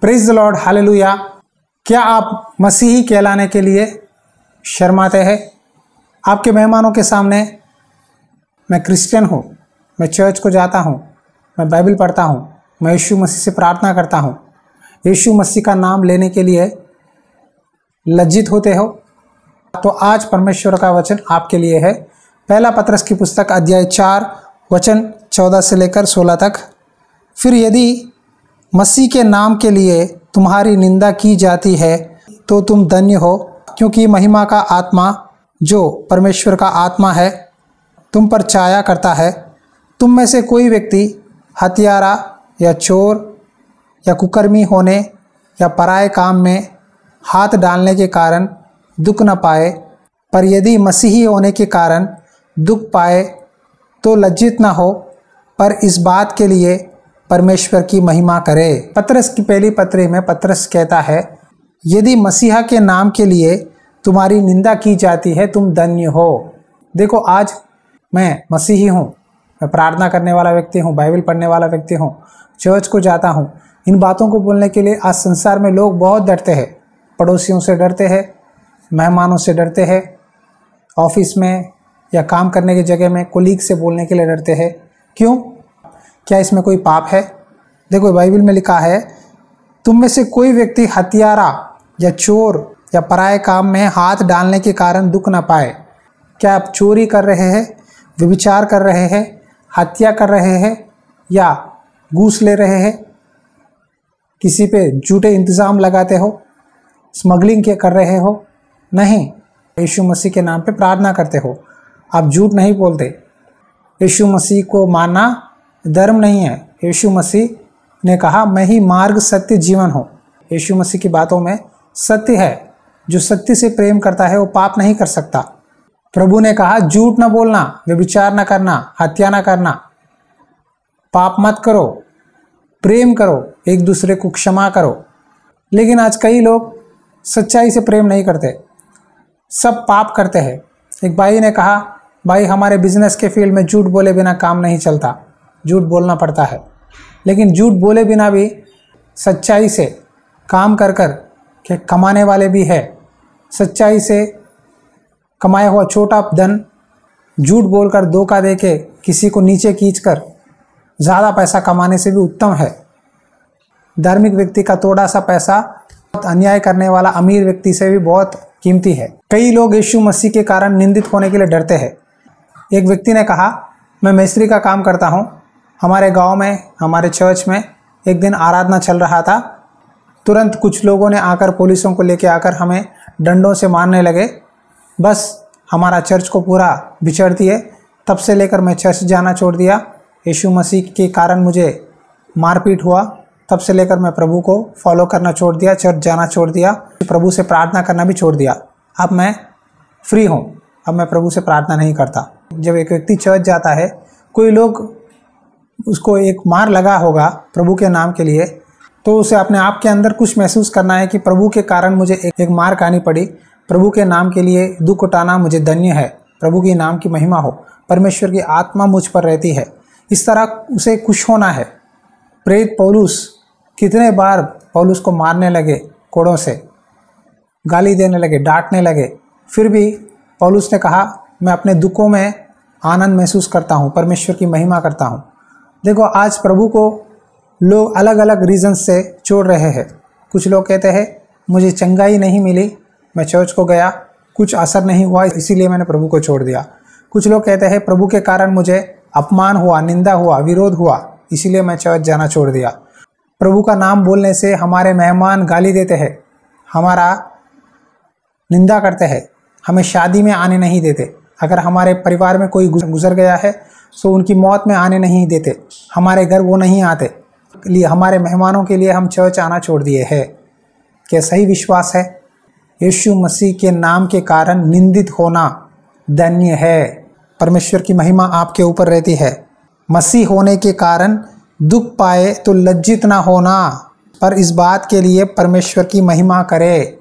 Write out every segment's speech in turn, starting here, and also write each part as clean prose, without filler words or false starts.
Praise the Lord, hallelujah. क्या आप मसीही कहलाने के लिए शर्माते हैं? आपके मेहमानों के सामने मैं क्रिश्चियन हूँ, मैं चर्च को जाता हूँ, मैं बाइबल पढ़ता हूँ, मैं यीशु मसीह से प्रार्थना करता हूँ, यीशु मसीह का नाम लेने के लिए लज्जित होते हो? तो आज परमेश्वर का वचन आपके लिए है। पहला पत्रस की पुस्तक अध्याय 4 वचन 14 से लेकर 16 तक। फिर यदि मसीह के नाम के लिए तुम्हारी निंदा की जाती है तो तुम धन्य हो, क्योंकि महिमा का आत्मा जो परमेश्वर का आत्मा है तुम पर छाया करता है। तुम में से कोई व्यक्ति हत्यारा या चोर या कुकर्मी होने या पराये काम में हाथ डालने के कारण दुख न पाए, पर यदि मसीही होने के कारण दुख पाए तो लज्जित न हो, पर इस बात के लिए परमेश्वर की महिमा करे। पत्रस की पहली पत्री में पत्रस कहता है, यदि मसीहा के नाम के लिए तुम्हारी निंदा की जाती है तुम धन्य हो। देखो, आज मैं मसीही हूँ, मैं प्रार्थना करने वाला व्यक्ति हूँ, बाइबल पढ़ने वाला व्यक्ति हूँ, चर्च को जाता हूँ। इन बातों को बोलने के लिए आज संसार में लोग बहुत डरते हैं। पड़ोसियों से डरते हैं, मेहमानों से डरते हैं, ऑफिस में या काम करने की जगह में कोलीग से बोलने के लिए डरते हैं। क्यों? क्या इसमें कोई पाप है? देखो, बाइबल में लिखा है, तुम में से कोई व्यक्ति हत्यारा या चोर या पराये काम में हाथ डालने के कारण दुख न पाए। क्या आप चोरी कर रहे हैं, व्यभिचार कर रहे हैं, हत्या कर रहे हैं या घूस ले रहे हैं, किसी पे झूठे इंतज़ाम लगाते हो, स्मगलिंग के कर रहे हो? नहीं, यीशु मसीह के नाम पे प्रार्थना करते हो, आप झूठ नहीं बोलते। यीशु मसीह को मानना धर्म नहीं है। यीशु मसीह ने कहा, मैं ही मार्ग सत्य जीवन हूँ। यीशु मसीह की बातों में सत्य है। जो सत्य से प्रेम करता है वो पाप नहीं कर सकता। प्रभु ने कहा, झूठ न बोलना, व्यभिचार न करना, हत्या न करना, पाप मत करो, प्रेम करो, एक दूसरे को क्षमा करो। लेकिन आज कई लोग सच्चाई से प्रेम नहीं करते, सब पाप करते हैं। एक भाई ने कहा, भाई हमारे बिजनेस के फील्ड में झूठ बोले बिना काम नहीं चलता, झूठ बोलना पड़ता है। लेकिन झूठ बोले बिना भी सच्चाई से काम कर कर के कमाने वाले भी है। सच्चाई से कमाया हुआ छोटा धन झूठ बोलकर धोखा देके किसी को नीचे खींचकर ज़्यादा पैसा कमाने से भी उत्तम है। धार्मिक व्यक्ति का थोड़ा सा पैसा अन्याय करने वाला अमीर व्यक्ति से भी बहुत कीमती है। कई लोग यीशु मसीह के कारण निंदित होने के लिए डरते हैं। एक व्यक्ति ने कहा, मैं मिस्त्री का काम करता हूँ, हमारे गांव में, हमारे चर्च में एक दिन आराधना चल रहा था। तुरंत कुछ लोगों ने आकर पुलिसों को लेके आकर हमें डंडों से मारने लगे। बस हमारा चर्च को पूरा बिछड़ दिए। तब से लेकर मैं चर्च जाना छोड़ दिया। यीशु मसीह के कारण मुझे मारपीट हुआ। तब से लेकर मैं प्रभु को फॉलो करना छोड़ दिया, चर्च जाना छोड़ दिया, प्रभु से प्रार्थना करना भी छोड़ दिया। अब मैं फ्री हूँ, अब मैं प्रभु से प्रार्थना नहीं करता। जब एक व्यक्ति चर्च जाता है, कोई लोग उसको एक मार लगा होगा प्रभु के नाम के लिए, तो उसे अपने आप के अंदर कुछ महसूस करना है कि प्रभु के कारण मुझे एक मार खानी पड़ी, प्रभु के नाम के लिए दुख उठाना मुझे धन्य है, प्रभु के नाम की महिमा हो, परमेश्वर की आत्मा मुझ पर रहती है। इस तरह उसे खुश होना है। प्रेरित पौलुस कितने बार पौलुस को मारने लगे, कोड़ों से गाली देने लगे, डांटने लगे, फिर भी पौलुस ने कहा, मैं अपने दुखों में आनंद महसूस करता हूँ, परमेश्वर की महिमा करता हूँ। देखो, आज प्रभु को लोग अलग अलग रीज़न से छोड़ रहे हैं। कुछ लोग कहते हैं, मुझे चंगाई नहीं मिली, मैं चर्च को गया, कुछ असर नहीं हुआ, इसीलिए मैंने प्रभु को छोड़ दिया। कुछ लोग कहते हैं, प्रभु के कारण मुझे अपमान हुआ, निंदा हुआ, विरोध हुआ, इसीलिए मैं चर्च जाना छोड़ दिया। प्रभु का नाम बोलने से हमारे मेहमान गाली देते हैं, हमारा निंदा करते हैं, हमें शादी में आने नहीं देते। अगर हमारे परिवार में कोई गुजर गया है तो उनकी मौत में आने नहीं देते, हमारे घर वो नहीं आते। लिए हमारे मेहमानों के लिए हम चर्च आना छोड़ दिए हैं। क्या सही विश्वास है? यीशु मसीह के नाम के कारण निंदित होना धन्य है। परमेश्वर की महिमा आपके ऊपर रहती है। मसीह होने के कारण दुख पाए तो लज्जित ना होना, पर इस बात के लिए परमेश्वर की महिमा करे।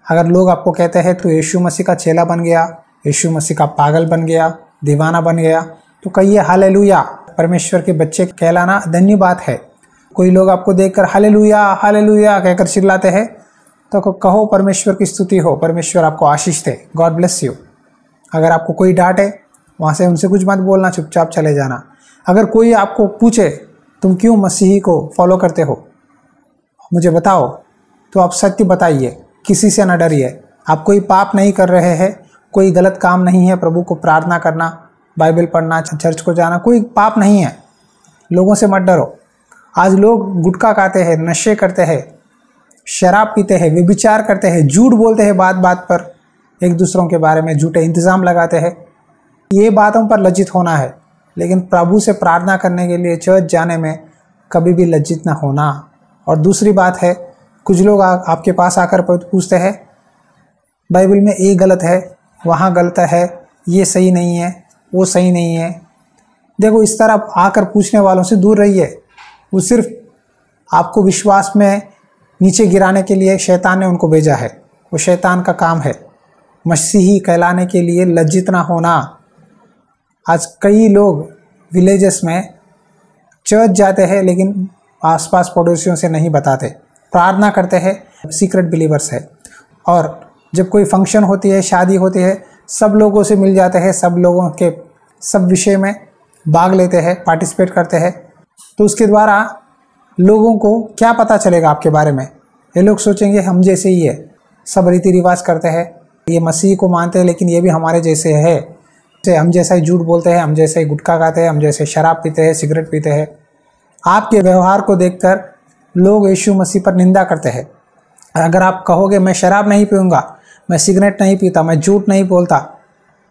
अगर लोग आपको कहते हैं तो यीशु मसीह का चेला बन गया, यीशु मसीह का पागल बन गया, दीवाना बन गया, तो कहिए हालेलुया, परमेश्वर के बच्चे कहलाना धन्य बात है। कोई लोग आपको देखकर हालेलुया हालेलुया कहकर चिल्लाते हैं तो कहो परमेश्वर की स्तुति हो, परमेश्वर आपको आशीष दे, गॉड ब्लेस यू। अगर आपको कोई डांटे वहाँ से उनसे कुछ मत बोलना, चुपचाप चले जाना। अगर कोई आपको पूछे तुम क्यों मसीही को फॉलो करते हो, मुझे बताओ, तो आप सत्य बताइए, किसी से न डरिए। आप कोई पाप नहीं कर रहे हैं, कोई गलत काम नहीं है। प्रभु को प्रार्थना करना, बाइबल पढ़ना, चर्च को जाना कोई पाप नहीं है। लोगों से मत डरो। आज लोग गुटखा खाते हैं, नशे करते हैं, शराब पीते हैं, व्यभिचार करते हैं, झूठ बोलते हैं, बात बात पर एक दूसरों के बारे में झूठे इंतज़ाम लगाते हैं। ये बातों पर लज्जित होना है, लेकिन प्रभु से प्रार्थना करने के लिए चर्च जाने में कभी भी लज्जित ना होना। और दूसरी बात है, कुछ लोग आपके पास आकर पूछते हैं बाइबल में ये गलत है, वहाँ गलत है, ये सही नहीं है, वो सही नहीं है। देखो, इस तरह आकर पूछने वालों से दूर रहिए। वो सिर्फ आपको विश्वास में नीचे गिराने के लिए शैतान ने उनको भेजा है। वो शैतान का काम है। मसीही कहलाने के लिए लज्जित ना होना। आज कई लोग विलेजेस में चर्च जाते हैं लेकिन आसपास पड़ोसियों से नहीं बताते, प्रार्थना करते हैं, सीक्रेट बिलीवर्स है। और जब कोई फंक्शन होती है, शादी होती है, सब लोगों से मिल जाते हैं, सब लोगों के सब विषय में भाग लेते हैं, पार्टिसिपेट करते हैं। तो उसके द्वारा लोगों को क्या पता चलेगा आपके बारे में? ये लोग सोचेंगे हम जैसे ही है, सब रीति रिवाज करते हैं, ये मसीह को मानते हैं लेकिन ये भी हमारे जैसे है, हम जैसा ही झूठ बोलते हैं, हम जैसे ही गुटखा खाते हैं, हम जैसे शराब पीते हैं, सिगरेट पीते हैं। आपके व्यवहार को देखकर लोग यीशु मसीह पर निंदा करते हैं। अगर आप कहोगे मैं शराब नहीं पीऊँगा, मैं सिगरेट नहीं पीता, मैं झूठ नहीं बोलता,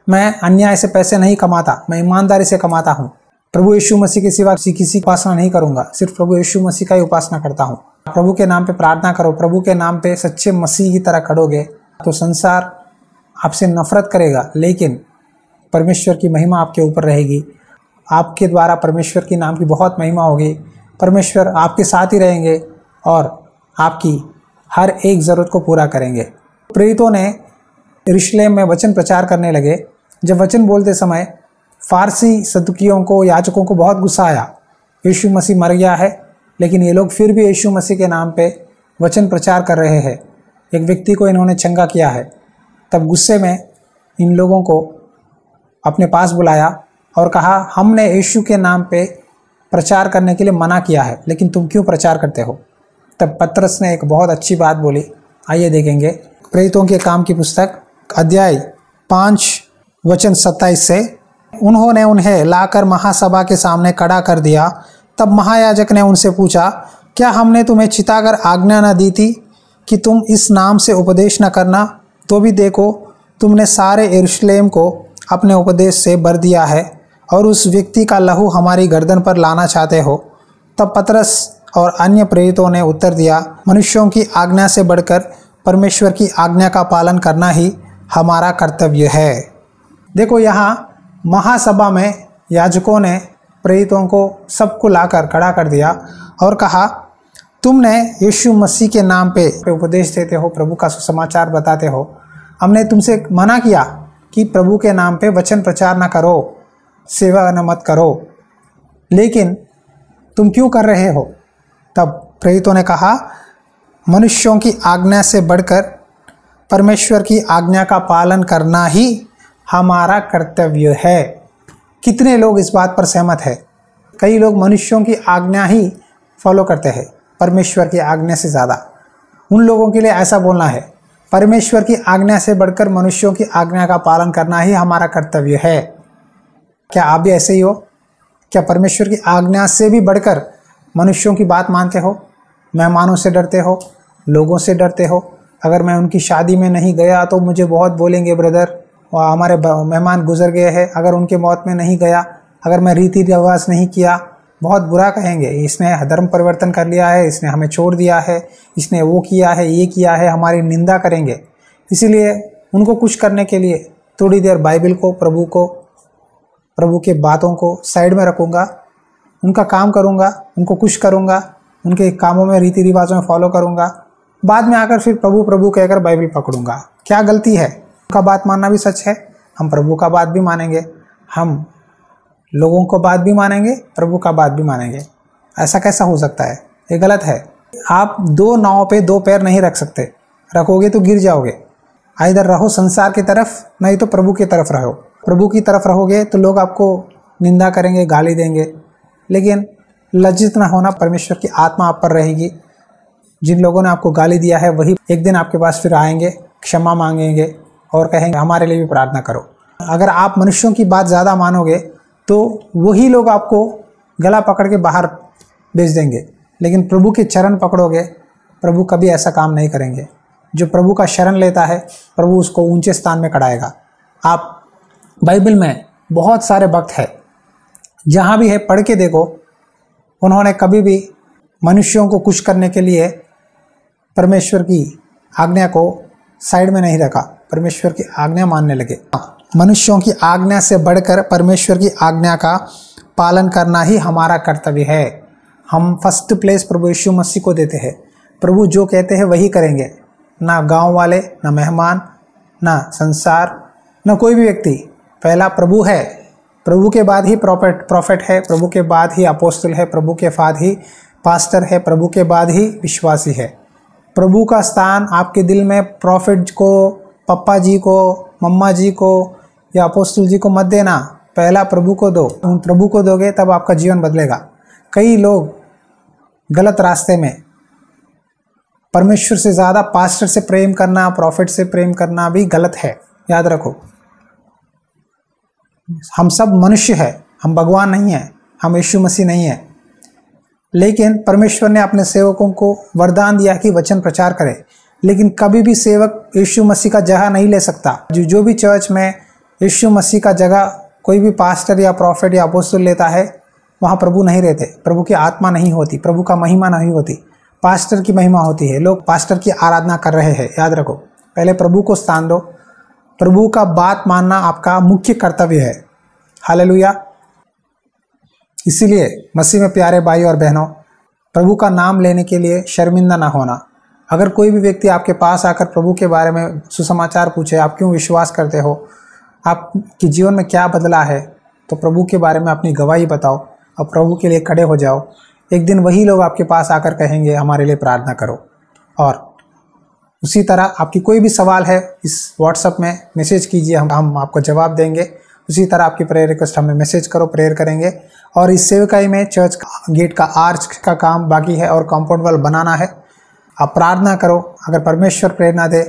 मैं अन्याय से पैसे नहीं कमाता, मैं ईमानदारी से कमाता हूँ, प्रभु यीशु मसीह के सिवा किसी की उपासना नहीं करूँगा, सिर्फ प्रभु यीशु मसीह का ही उपासना करता हूँ, प्रभु के नाम पे प्रार्थना करो, प्रभु के नाम पे सच्चे मसीह की तरह खड़ोगे तो संसार आपसे नफरत करेगा, लेकिन परमेश्वर की महिमा आपके ऊपर रहेगी। आपके द्वारा परमेश्वर की नाम की बहुत महिमा होगी। परमेश्वर आपके साथ ही रहेंगे और आपकी हर एक ज़रूरत को पूरा करेंगे। प्रेरितों ने यरूशलेम में वचन प्रचार करने लगे। जब वचन बोलते समय फारसी सदुकियों को, याजकों को बहुत गुस्सा आया। यीशु मसीह मर गया है, लेकिन ये लोग फिर भी यीशु मसीह के नाम पे वचन प्रचार कर रहे हैं। एक व्यक्ति को इन्होंने चंगा किया है। तब गुस्से में इन लोगों को अपने पास बुलाया और कहा, हमने यीशु के नाम पे प्रचार करने के लिए मना किया है, लेकिन तुम क्यों प्रचार करते हो? तब पतरस ने एक बहुत अच्छी बात बोली। आइए देखेंगे प्रेरितों के काम की पुस्तक अध्याय 5 वचन 27 से। उन्होंने उन्हें लाकर महासभा के सामने खड़ा कर दिया। तब महायाजक ने उनसे पूछा, क्या हमने तुम्हें चिताकर आज्ञा न दी थी कि तुम इस नाम से उपदेश न करना? तो भी देखो, तुमने सारे यरूशलेम को अपने उपदेश से भर दिया है और उस व्यक्ति का लहू हमारी गर्दन पर लाना चाहते हो। तब पतरस और अन्य प्रेरितों ने उत्तर दिया, मनुष्यों की आज्ञा से बढ़कर परमेश्वर की आज्ञा का पालन करना ही हमारा कर्तव्य है। देखो, यहाँ महासभा में याजकों ने प्रेरितों को सबको लाकर खड़ा कर दिया और कहा, तुमने यीशु मसीह के नाम पे उपदेश देते हो, प्रभु का सुसमाचार बताते हो। हमने तुमसे मना किया कि प्रभु के नाम पे वचन प्रचार न करो, सेवा न मत करो, लेकिन तुम क्यों कर रहे हो? तब प्रेरितों ने कहा, मनुष्यों की आज्ञा से बढ़कर परमेश्वर की आज्ञा का पालन करना ही हमारा कर्तव्य है। कितने लोग इस बात पर सहमत है? कई लोग मनुष्यों की आज्ञा ही फॉलो करते हैं परमेश्वर की आज्ञा से ज़्यादा। उन लोगों के लिए ऐसा बोलना है, परमेश्वर की आज्ञा से बढ़कर मनुष्यों की आज्ञा का पालन करना ही हमारा कर्तव्य है। क्या आप भी ऐसे ही हो? क्या परमेश्वर की आज्ञा से भी बढ़कर मनुष्यों की बात मानते हो? मेहमानों से डरते हो, लोगों से डरते हो? अगर मैं उनकी शादी में नहीं गया तो मुझे बहुत बोलेंगे, ब्रदर हमारे मेहमान गुजर गए हैं। अगर उनके मौत में नहीं गया, अगर मैं रीति रिवाज नहीं किया, बहुत बुरा कहेंगे, इसने धर्म परिवर्तन कर लिया है, इसने हमें छोड़ दिया है, इसने वो किया है, ये किया है, हमारी निंदा करेंगे। इसीलिए उनको कुछ करने के लिए थोड़ी देर बाइबल को, प्रभु के बातों को साइड में रखूँगा, उनका काम करूँगा, उनको खुश करूँगा, उनके कामों में रीति रिवाजों में फॉलो करूँगा। बाद में आकर फिर प्रभु प्रभु कहकर बाइबल पकड़ूँगा। क्या गलती है? उनका बात मानना भी सच है, हम प्रभु का बात भी मानेंगे, हम लोगों को बात भी मानेंगे, प्रभु का बात भी मानेंगे। ऐसा कैसा हो सकता है? ये गलत है। आप दो नाव पे दो पैर नहीं रख सकते, रखोगे तो गिर जाओगे। इधर रहो संसार की तरफ, नहीं तो प्रभु की तरफ रहो। प्रभु की तरफ रहोगे तो लोग आपको निंदा करेंगे, गाली देंगे, लेकिन लज्जित ना होना, परमेश्वर की आत्मा आप पर रहेगी। जिन लोगों ने आपको गाली दिया है वही एक दिन आपके पास फिर आएंगे, क्षमा मांगेंगे और कहेंगे हमारे लिए भी प्रार्थना करो। अगर आप मनुष्यों की बात ज़्यादा मानोगे तो वही लोग आपको गला पकड़ के बाहर भेज देंगे, लेकिन प्रभु के चरण पकड़ोगे, प्रभु कभी ऐसा काम नहीं करेंगे। जो प्रभु का शरण लेता है प्रभु उसको ऊंचे स्थान में खड़ाएगा। आप बाइबल में बहुत सारे भक्त हैं, जहाँ भी है पढ़ के देखो, उन्होंने कभी भी मनुष्यों को खुश करने के लिए परमेश्वर की आज्ञा को साइड में नहीं रखा, परमेश्वर की आज्ञा मानने लगे। मनुष्यों की आज्ञा से बढ़कर परमेश्वर की आज्ञा का पालन करना ही हमारा कर्तव्य है। हम फर्स्ट प्लेस प्रभु यीशु मसीह को देते हैं। प्रभु जो कहते हैं वही करेंगे, ना गांव वाले, ना मेहमान, ना संसार, ना कोई भी व्यक्ति। पहला प्रभु है, प्रभु के बाद ही प्रॉफिट है, प्रभु के बाद ही अपोस्तल है, प्रभु के बाद ही पास्टर है, प्रभु के बाद ही विश्वासी है। प्रभु का स्थान आपके दिल में प्रॉफिट को, पप्पा जी को, मम्मा जी को या अपोस्तल जी को मत देना, पहला प्रभु को दो। प्रभु को दोगे तब आपका जीवन बदलेगा। कई लोग गलत रास्ते में, परमेश्वर से ज़्यादा पास्टर से प्रेम करना, प्रॉफिट से प्रेम करना भी गलत है, याद रखो। हम सब मनुष्य हैं, हम भगवान नहीं हैं, हम यीशु मसीह नहीं हैं, लेकिन परमेश्वर ने अपने सेवकों को वरदान दिया कि वचन प्रचार करें। लेकिन कभी भी सेवक यीशु मसीह का जगह नहीं ले सकता। जो भी चर्च में यीशु मसीह का जगह कोई भी पास्टर या प्रॉफिट या अपोस्तल लेता है, वहाँ प्रभु नहीं रहते, प्रभु की आत्मा नहीं होती, प्रभु का महिमा नहीं होती, पास्टर की महिमा होती है। लोग पास्टर की आराधना कर रहे हैं, याद रखो। पहले प्रभु को स्थान दो, प्रभु का बात मानना आपका मुख्य कर्तव्य है। हालेलुया। इसीलिए मसीह में प्यारे भाई और बहनों, प्रभु का नाम लेने के लिए शर्मिंदा ना होना। अगर कोई भी व्यक्ति आपके पास आकर प्रभु के बारे में सुसमाचार पूछे, आप क्यों विश्वास करते हो, आपके जीवन में क्या बदला है, तो प्रभु के बारे में अपनी गवाही बताओ और प्रभु के लिए खड़े हो जाओ। एक दिन वही लोग आपके पास आकर कहेंगे हमारे लिए प्रार्थना करो। और उसी तरह आपकी कोई भी सवाल है, इस व्हाट्सएप में मैसेज कीजिए, हम आपको जवाब देंगे। उसी तरह आपकी प्रेयर रिक्वेस्ट हमें मैसेज करो, प्रेयर करेंगे। और इस सेवकाई में चर्च गेट का आर्च का काम बाकी है और कंपाउंड वॉल बनाना है। आप प्रार्थना करो, अगर परमेश्वर प्रेरणा दे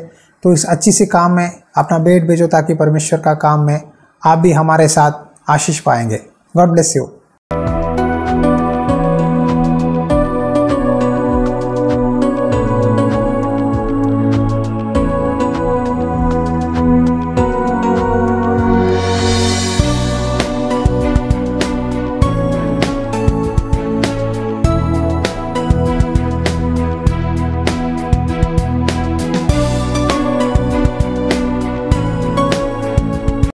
तो इस अच्छी सी काम में अपना बेट भेजो, ताकि परमेश्वर का काम में आप भी हमारे साथ आशीष पाएंगे। God bless you.